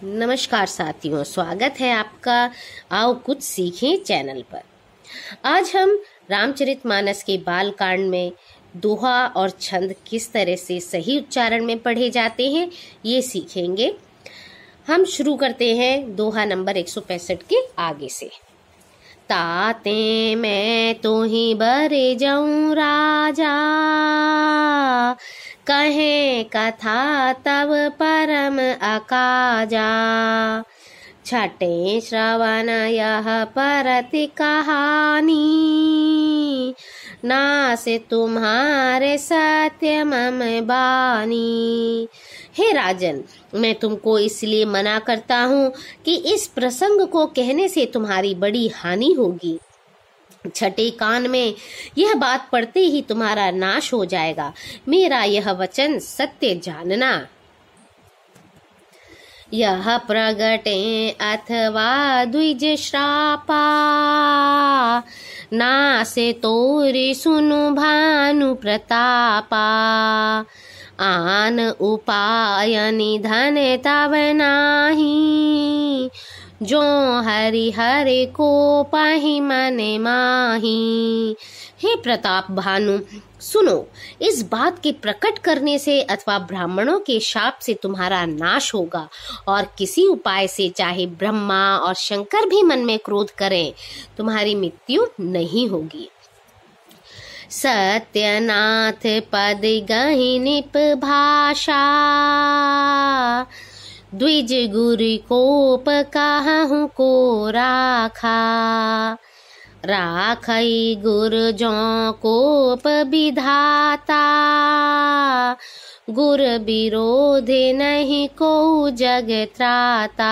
नमस्कार साथियों, स्वागत है आपका आओ कुछ सीखें चैनल पर। आज हम रामचरितमानस के बाल कांड में दोहा और छंद किस तरह से सही उच्चारण में पढ़े जाते हैं ये सीखेंगे। हम शुरू करते हैं दोहा नंबर 165 के आगे से। ताते मैं तो ही बरे जाऊं राजा, कहे कथा तब परम अकाजा। छठे श्रवण यह परति कहानी, नास तुम्हारे सत्य मम बानी। हे राजन, मैं तुमको इसलिए मना करता हूँ कि इस प्रसंग को कहने से तुम्हारी बड़ी हानि होगी। छठे कान में यह बात पढ़ते ही तुम्हारा नाश हो जाएगा। मेरा यह वचन सत्य जानना। यह प्रगटे अथवा द्विज श्रापा, नासे तोरे सुनु भानु प्रतापा। आन उपाय निधन तब नाही, जो हरि हरि को पाहि मने माही। हे प्रताप भानु, सुनो, इस बात के प्रकट करने से अथवा ब्राह्मणों के शाप से तुम्हारा नाश होगा, और किसी उपाय से चाहे ब्रह्मा और शंकर भी मन में क्रोध करें, तुम्हारी मृत्यु नहीं होगी। सत्यनाथ पद गहि निप भाषा, द्विज गुरु कोप कहूँ को राखा। राखई गुरु जो कोप विधाता, गुर विरोधे नहीं को जग त्राता।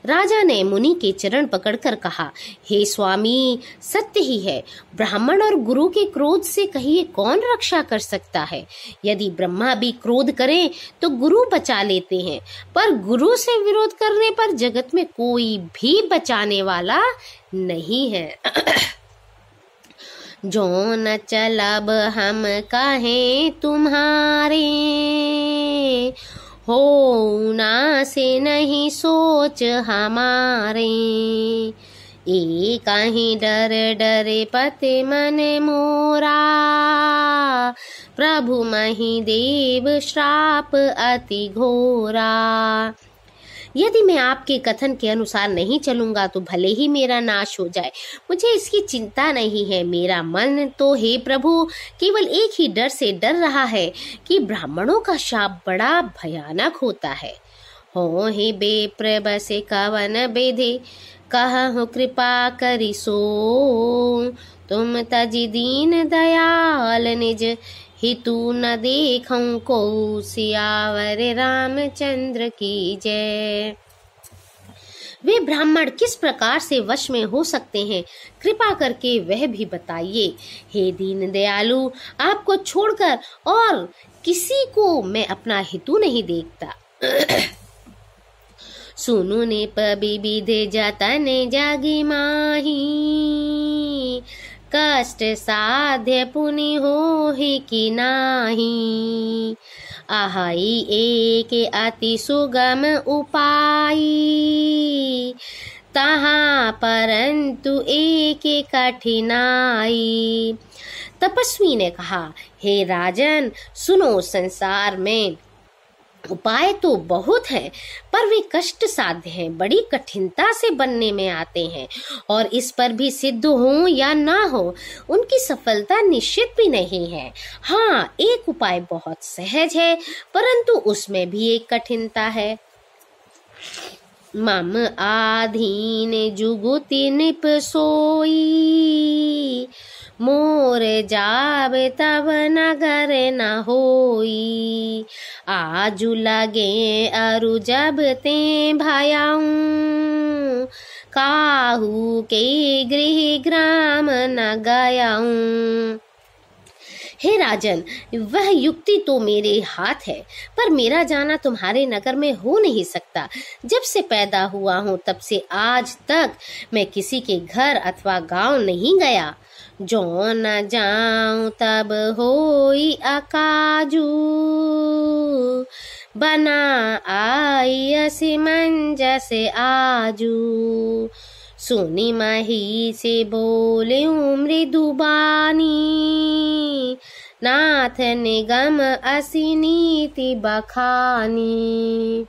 राजा ने मुनि के चरण पकड़कर कहा, हे स्वामी, सत्य ही है, ब्राह्मण और गुरु के क्रोध से कहिए कौन रक्षा कर सकता है। यदि ब्रह्मा भी क्रोध करें तो गुरु बचा लेते हैं, पर गुरु से विरोध करने पर जगत में कोई भी बचाने वाला नहीं है। जो न चलब हम कहें तुम्हारे, हो ना से नहीं सोच हमारे। एक ही डर डरे पति मन मोरा, प्रभु मही देव श्राप अति घोरा। यदि मैं आपके कथन के अनुसार नहीं चलूंगा तो भले ही मेरा नाश हो जाए, मुझे इसकी चिंता नहीं है। मेरा मन तो हे प्रभु केवल एक ही डर से डर रहा है कि ब्राह्मणों का शाप बड़ा भयानक होता है। हो हे बेप्र बसे कवन बेधे, कहु कृपा करी सो। तुम तजि दीन दयाल निज, हितु न देखूं को। सियावर रामचंद्र की जय। वे ब्राह्मण किस प्रकार से वश में हो सकते हैं, कृपा करके वह भी बताइए। हे दीन दयालु, आपको छोड़कर और किसी को मैं अपना हितु नहीं देखता। सुनु ने पबि विधे जतन जागी माही, कष्ट साध्य पुनि होहि कि नाही। आहई एक अति सुगम उपाय, तहाँ परंतु एक कठिनाई। तपस्वी ने कहा, हे राजन सुनो, संसार में उपाय तो बहुत हैं, पर वे कष्ट साध्य हैं, बड़ी कठिनता से बनने में आते हैं, और इस पर भी सिद्ध हो या ना हो उनकी सफलता निश्चित भी नहीं है। हाँ, एक उपाय बहुत सहज है, परंतु उसमें भी एक कठिनता है। मम आधीन जुगुति निप सोई, मोर जाब तब नगर न होई। आजु लगे अरु जब ते भयाऊं, काहू के गृह ग्राम न गयाऊं। हे राजन, वह युक्ति तो मेरे हाथ है, पर मेरा जाना तुम्हारे नगर में हो नहीं सकता। जब से पैदा हुआ हूँ तब से आज तक मैं किसी के घर अथवा गांव नहीं गया। जो न जाऊं तब होई अकाजू, बना आई असमंजस आजू। सुनी मही से बोले मृदुबानी, नाथ निगम असी नीति बखानी।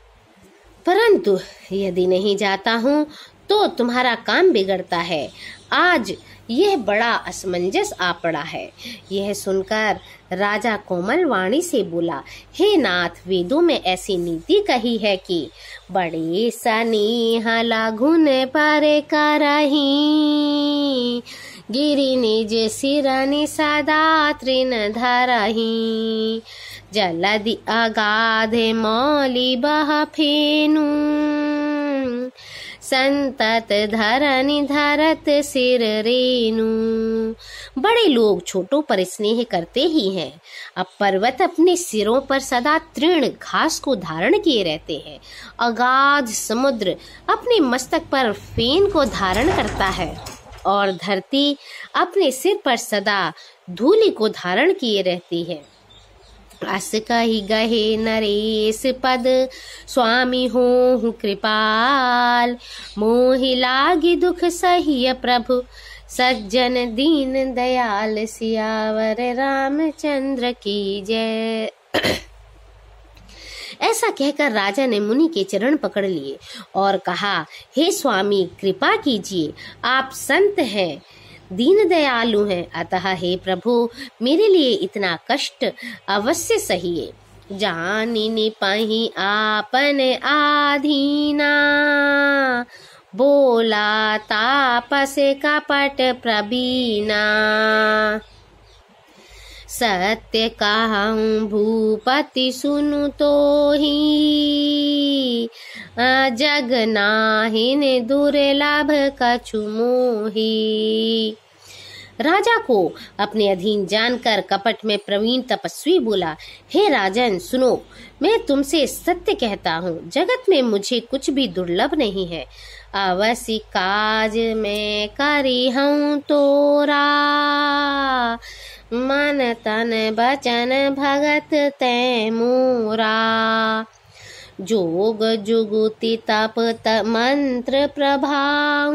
परंतु यदि नहीं जाता हूँ तो तुम्हारा काम बिगड़ता है। आज यह बड़ा असमंजस आ पड़ा है। यह सुनकर राजा कोमल वाणी से बोला, हे नाथ, वेदों में ऐसी नीति कही है कि बड़े सनेह लघुन पर करही, गिरि निज सिरनि सदा तृण धरही। जलधि अगाध मौली बह फेनु, संतत धरनि धरत सिर रेनु। बड़े लोग छोटों पर स्नेह करते ही हैं। अब पर्वत अपने सिरों पर सदा तृण घास को धारण किए रहते हैं। अगाध समुद्र अपने मस्तक पर फेन को धारण करता है और धरती अपने सिर पर सदा धूलि को धारण किए रहती है। अस कहि गहे नरेश पद, स्वामी होहु कृपाल। मोहि लागी दुख सहिय प्रभु, सज्जन दीन दयाल। सियावर रामचंद्र की जय। ऐसा कहकर राजा ने मुनि के चरण पकड़ लिए और कहा, हे स्वामी, कृपा कीजिए, आप संत हैं, दीन दयालु हैं, अतः हे प्रभु, मेरे लिए इतना कष्ट अवश्य सहिए। जानिनि पहि आपन आधीना, बोला तापस कपट प्रवीणा। सत्य कहूँ भूपति सुनु तोहि, जग नाहिन दुर्लभ कछु मोहि। राजा को अपने अधीन जानकर कपट में प्रवीण तपस्वी बोला, हे राजन सुनो, मैं तुमसे सत्य कहता हूँ, जगत में मुझे कुछ भी दुर्लभ नहीं है। अवश्य काज में करी हूँ तोरा, मन तन बचन भगत तै मोरा। जोग जुगुति तप मंत्र प्रभाऊ,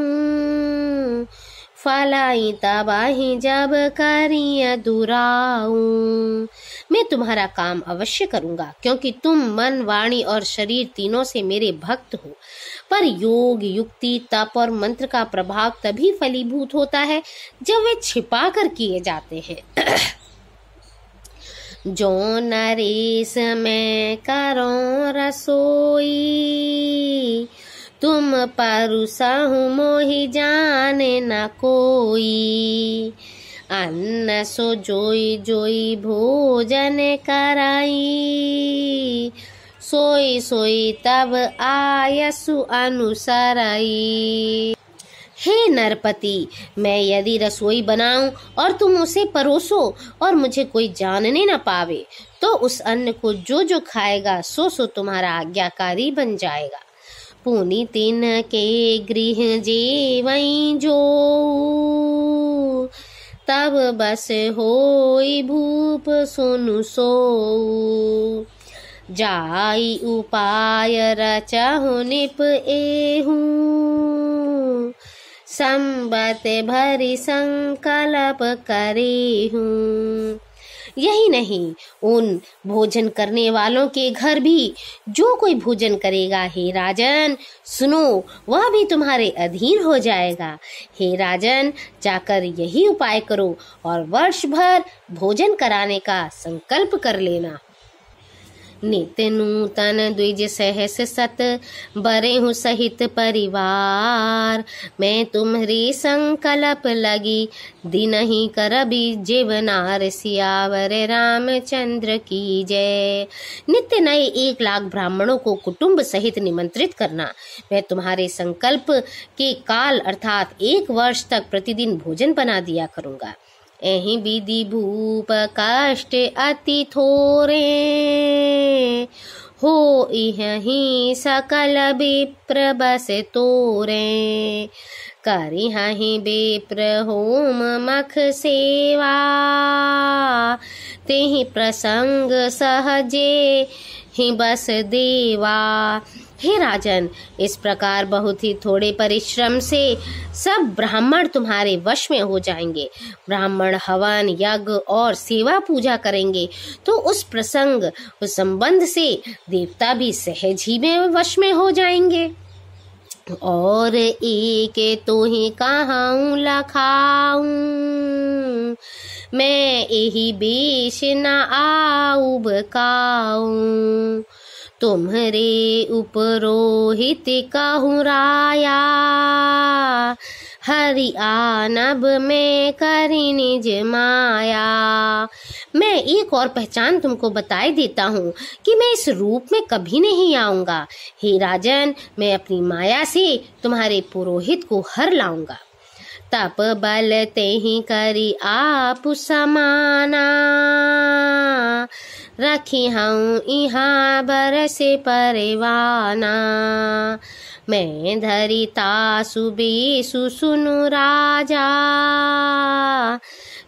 फलाई तबाही जब करिय दुराऊ। मैं तुम्हारा काम अवश्य करूंगा, क्योंकि तुम मन, वाणी और शरीर तीनों से मेरे भक्त हो। पर योग, युक्ति, तप और मंत्र का प्रभाव तभी फलीभूत होता है जब वे छिपा कर किए जाते हैं। जो नरेश में करो रसोई, तुम परुसहु मोहि जाने न कोई। अन्न सो जोई जोई भोजन कराई, सोई सोई तब आयसु अनुसराई। हे नरपति, मैं यदि रसोई बनाऊं और तुम उसे परोसो और मुझे कोई जानने न पावे, तो उस अन्न को जो जो खाएगा सो सो तुम्हारा आज्ञाकारी बन जाएगा। पुनि तिन के गृह जेवई जो, तब बस होई भूप सुनु सोऊ। जाई उपाय रचहु निप एहू, संबत भरी संकल्प करेहू। यही नहीं, उन भोजन करने वालों के घर भी जो कोई भोजन करेगा, हे राजन सुनो, वह भी तुम्हारे अधीन हो जाएगा। हे राजन, जाकर यही उपाय करो और वर्ष भर भोजन कराने का संकल्प कर लेना। नित्य नूतन द्विज सहस सत, बरेहु सहित परिवार। मैं तुम्हारी संकल्प लगी, दिन ही करबी जीवनार। सियावर रामचंद्र की जय। नित्य नए 1 लाख ब्राह्मणों को कुटुंब सहित निमंत्रित करना। मैं तुम्हारे संकल्प के काल अर्थात 1 वर्ष तक प्रतिदिन भोजन बना दिया करूंगा। एहि विधि भूप कष्ट अति थोरे, हो इहि सकल विप्र बस तोरे, करिहि विप्र होम मख सेवा, तेहि प्रसंग सहजे ही बस देवा। हे राजन, इस प्रकार बहुत ही थोड़े परिश्रम से सब ब्राह्मण तुम्हारे वश में हो जाएंगे। ब्राह्मण हवन यज्ञ और सेवा पूजा करेंगे तो उस प्रसंग उस संबंध से देवता भी सहज ही में वश में हो जाएंगे। और एक तो ही कहूँ लखाऊं, मैं यही बेश न आऊ बकाऊं, तुम्हरे उपरोहित कहूँ राया, हरि आनब में करी निज माया। मैं एक और पहचान तुमको बताए देता हूँ कि मैं इस रूप में कभी नहीं आऊंगा। हे राजन, मैं अपनी माया से तुम्हारे पुरोहित को हर लाऊंगा। तप बल तेहि करी आप समाना, रखी हूँ इहाँ बरसे परवाना, मैं धरिता सुबेसु सुनु राजा,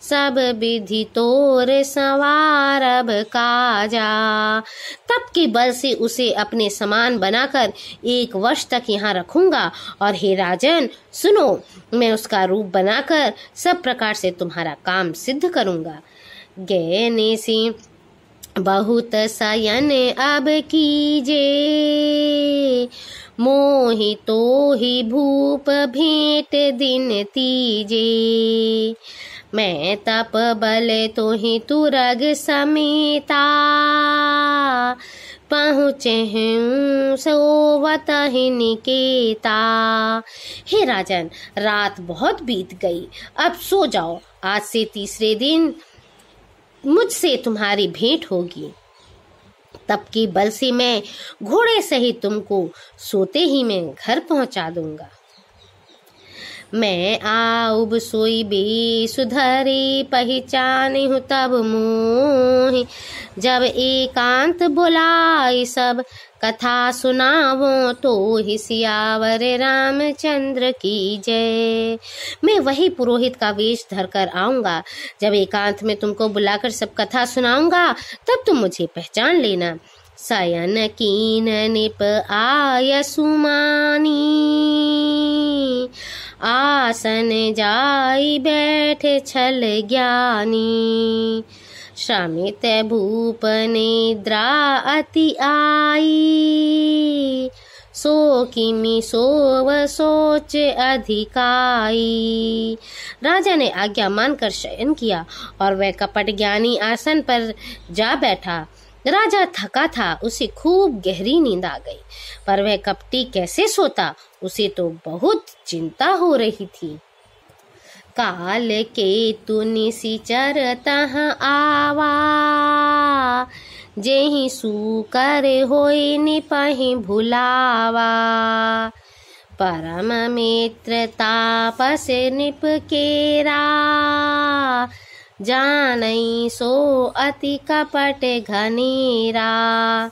सब विधि तोर संवारब काजा। तप के बल से उसे अपने समान बनाकर 1 वर्ष तक यहाँ रखूंगा। और हे राजन सुनो, मैं उसका रूप बनाकर सब प्रकार से तुम्हारा काम सिद्ध करूंगा। गैने से बहुत सयन अब कीजे, मोहि तो ही भूप भेंट दिन तीजे, मैं तप बल तो ही तुरग समेता, पहुँचे हूँ सोवत ही निकेता। हे राजन, रात बहुत बीत गई, अब सो जाओ। आज से 3रे दिन मुझसे तुम्हारी भेंट होगी। तप के बल से मैं घोड़े सहित तुमको सोते ही मैं घर पहुंचा दूंगा। मैं आउब सोई बेसुधरी, पहचानी हूँ तब मोहि, जब एकांत बुलाई सब कथा सुनावो, तो ही सियावर रामचंद्र की जय। मैं वही पुरोहित का वेश धरकर आऊंगा। जब एकांत में तुमको बुलाकर सब कथा सुनाऊंगा तब तुम मुझे पहचान लेना। शयन कीन निप आय सुमानी, आसन जाई बैठ छल ज्ञानी, श्रमित भूप निद्रा अति आई, सो किमि सोव सोच अधिकाई। राजा ने आज्ञा मानकर शयन किया और वह कपट ज्ञानी आसन पर जा बैठा। राजा थका था, उसे खूब गहरी नींद आ गई, पर वह कपटी कैसे सोता, उसे तो बहुत चिंता हो रही थी। काल के तु निशिचर तहाँ आवा, जेहि सूकर होई निपहि भुलावा, परम मित्र तापस निप केरा, जानई सो अति कपट घनेरा।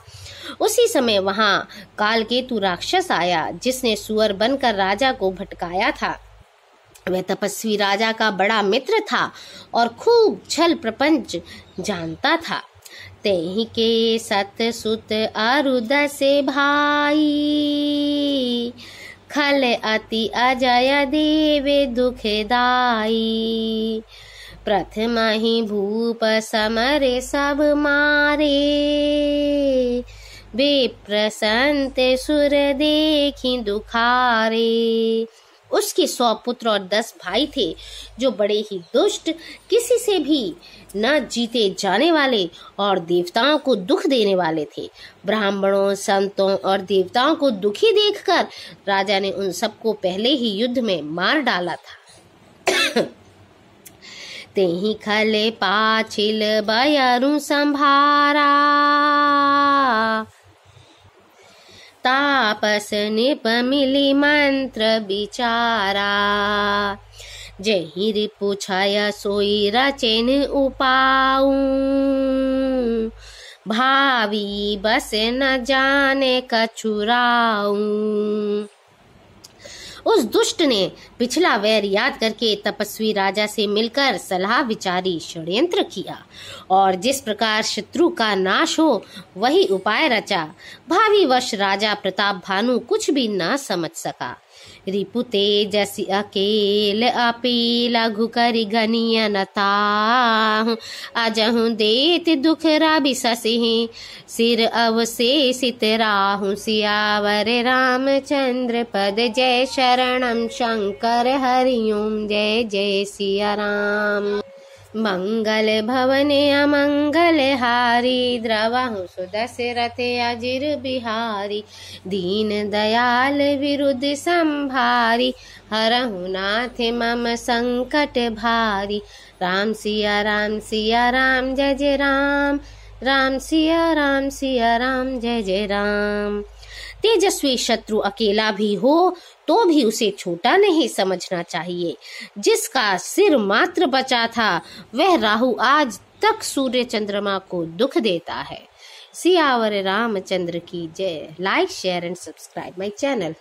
उसी समय वहां कालकेतु राक्षस आया, जिसने सुअर बनकर राजा को भटकाया था। वह तपस्वी राजा का बड़ा मित्र था और खूब छल प्रपंच जानता था। तेहि के सत सुत अरुद से भाई, खल अति अजय देवे दुखदाई, प्रथम ही भूप समरे सब मारे, विप्र संत सुर देखी दुखारे। उसके 100 पुत्र और 10 भाई थे, जो बड़े ही दुष्ट, किसी से भी न जीते जाने वाले और देवताओं को दुख देने वाले थे। ब्राह्मणों, संतों और देवताओं को दुखी देखकर राजा ने उन सबको पहले ही युद्ध में मार डाला था। तेहि खले पाछिल बयरु संभारा, तापस निप मिली मंत्र विचारा, जहि रिपु छय सोई रचेन उपाऊ, भावी बस न जाने कछुराऊं। उस दुष्ट ने पिछला वैर याद करके तपस्वी राजा से मिलकर सलाह विचारी षड्यंत्र किया और जिस प्रकार शत्रु का नाश हो वही उपाय रचा। भावी वश राजा प्रताप भानु कुछ भी न समझ सका। रिपु तेजसी अकेल अपी लघु करि घनिय नताहु अजहु देत दुख राबि ससिहि सिर अवशेषित राहु। सियावर रामचंद्र पद जय शरणम शंकर हरिओम जय जय सिया राम। मंगल भवने अमंगल हारी द्रवहु सुदशरथ अजिर बिहारी। दीन दयाल विरुद्ध संभारी हरहु नाथ मम संकट भारी। राम सिया राम जय जय राम। राम सिया राम जय जय राम। तेजस्वी शत्रु अकेला भी हो तो भी उसे छोटा नहीं समझना चाहिए। जिसका सिर मात्र बचा था वह राहु आज तक सूर्य चंद्रमा को दुख देता है। सियावर रामचंद्र की जय। Like share and subscribe my channel.